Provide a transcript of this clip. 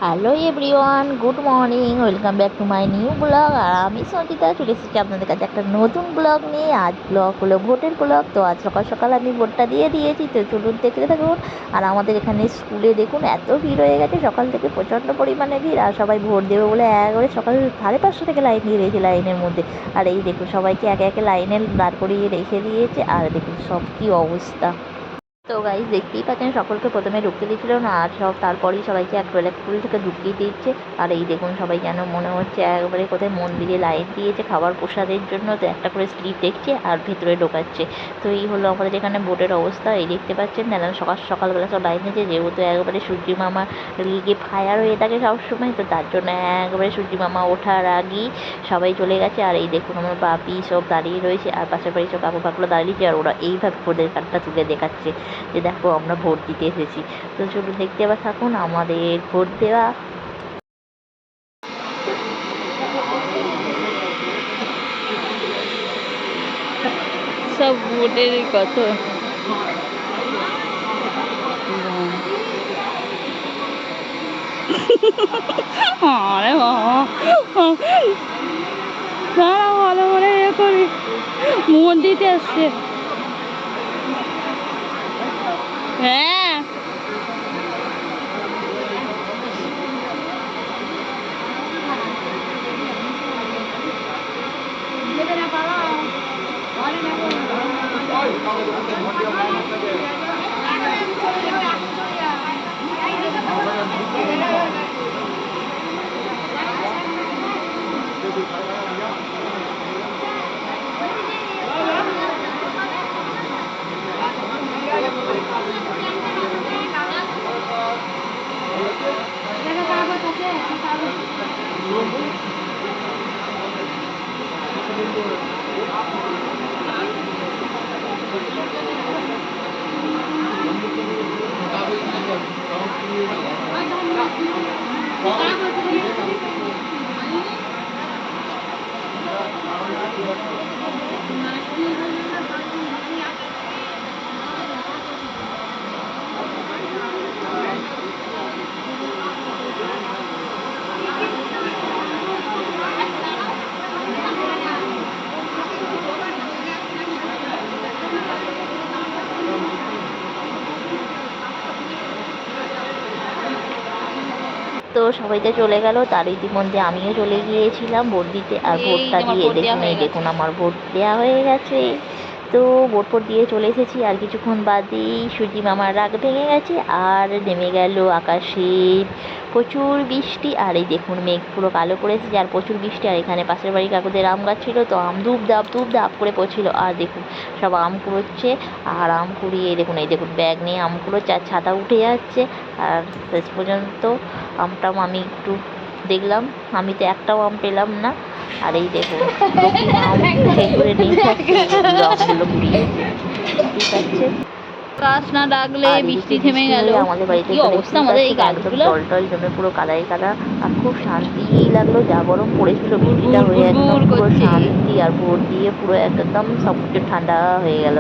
Hello everyone, good morning, welcome back to my new blog. আর আমি সঞ্চিতা চলে এসেছি আপনাদের কাছে একটা নতুন ব্লগ নিয়ে। আজ ব্লগ হলো ভোটের ব্লগ। তো আজ সকাল সকাল আমি ভোটটা দিয়ে দিয়েছি, তো চলুন দেখতে থাকুন। আর আমাদের এখানে স্কুলে দেখুন এত ভিড় হয়ে গেছে, সকাল থেকে প্রচণ্ড পরিমাণে ভিড়। আর সবাই ভোট দেবে বলে একবারে সকাল 5:30 থেকে লাইন দিয়ে রয়েছে লাইনের মধ্যে। আর এই দেখুন সবাইকে একে একে লাইনে দাঁড় করিয়ে রেখে দিয়েছে। আর দেখুন সব কী অবস্থা। তো গাইস দেখতেই পাচ্ছেন সকলকে প্রথমে ঢুকতে দিচ্ছিল না, আর তারপরেই সবাইকে একটা স্কুল থেকে ঢুকিয়ে দিচ্ছে। আর এই দেখুন সবাই যেন মনে হচ্ছে একবারে কোথায় মন্দিরে লাইন দিয়েছে খাবার প্রসাদের জন্য, তো একটা করে স্লিপ দেখছে আর ভেতরে ঢোকাচ্ছে। তো এই হলো আমাদের এখানে ভোটের অবস্থা। এই দেখতে পাচ্ছেন না, সকালবেলা সব লাইন দিয়েছে, যেহেতু একবারে সূর্যি মামা লিগে ফায়ার হয়ে থাকে সবসময়, তো তার জন্য একবারে সূর্যি মামা ওঠার আগেই সবাই চলে গেছে। আর এই দেখুন আমার বাপি সব দাঁড়িয়ে রয়েছে, আর পাশের বাড়ি সব কাকু কাকুরা দাঁড়িয়েছে, আর ওরা এইভাবে ভোটের কার্ডটা তুলে দেখাচ্ছে যে দেখো আমরা ভোট দিতে এসেছি। তো চলুন দেখতে আবার থাকুন আমাদের ভোট দেওয়া। সব ভোটের কত আরে বাবা ভালো করে ইয়ে করি, মন দিতে আসছে। হ্যাঁ তো সবাই তো চলে গেল, তার ইতিমধ্যে আমিও চলে গিয়েছিলাম ভোট দিতে। আর ভোটটা দিয়ে দেখুন, এই দেখুন আমার ভোট দেওয়া হয়ে গেছে। তো ভোট দিয়ে চলে এসেছি। আর কিছুক্ষণ বাদেই সূর্যি মামার রাগ ভেঙে গেছে, আর নেমে গেল আকাশে প্রচুর বৃষ্টি। আর এই দেখুন মেঘ পুরো কালো করে এসেছে, আর প্রচুর বৃষ্টি। আর এখানে পাশের বাড়ি কাকুদের আম গাছ ছিল, তো আম ধূপ ধাপ করে পড়ছিল। আর দেখুন সব আম কুড়োচ্ছে, আর আম কুড়িয়ে এই দেখুন ব্যাগ নিয়ে আম কুড়োচ্ছে, আর ছাতা উঠে যাচ্ছে। আর শেষ পর্যন্ত আমটাও আমি একটু দেখলাম, আমি তো একটাও আম পেলাম না। আর এই দেখুন আম করে নিয়ে যাচ্ছে, আমগুলো কুড়িয়ে। ঠিক আছে, গাছ না ডাকলে বৃষ্টি থেমে গেল। আমাদের বাড়িতে কি অবস্থা আমাদের এই গাছগুলো, জল টল জমে পুরো কাদাই কাদা। আর খুব শান্তি লাগলো, যা গরম পড়েছিল বৃষ্টিটা হয়ে একদম পুরো শান্তি। আর ভোট দিয়ে পুরো একদম সব কিছু ঠান্ডা হয়ে গেল।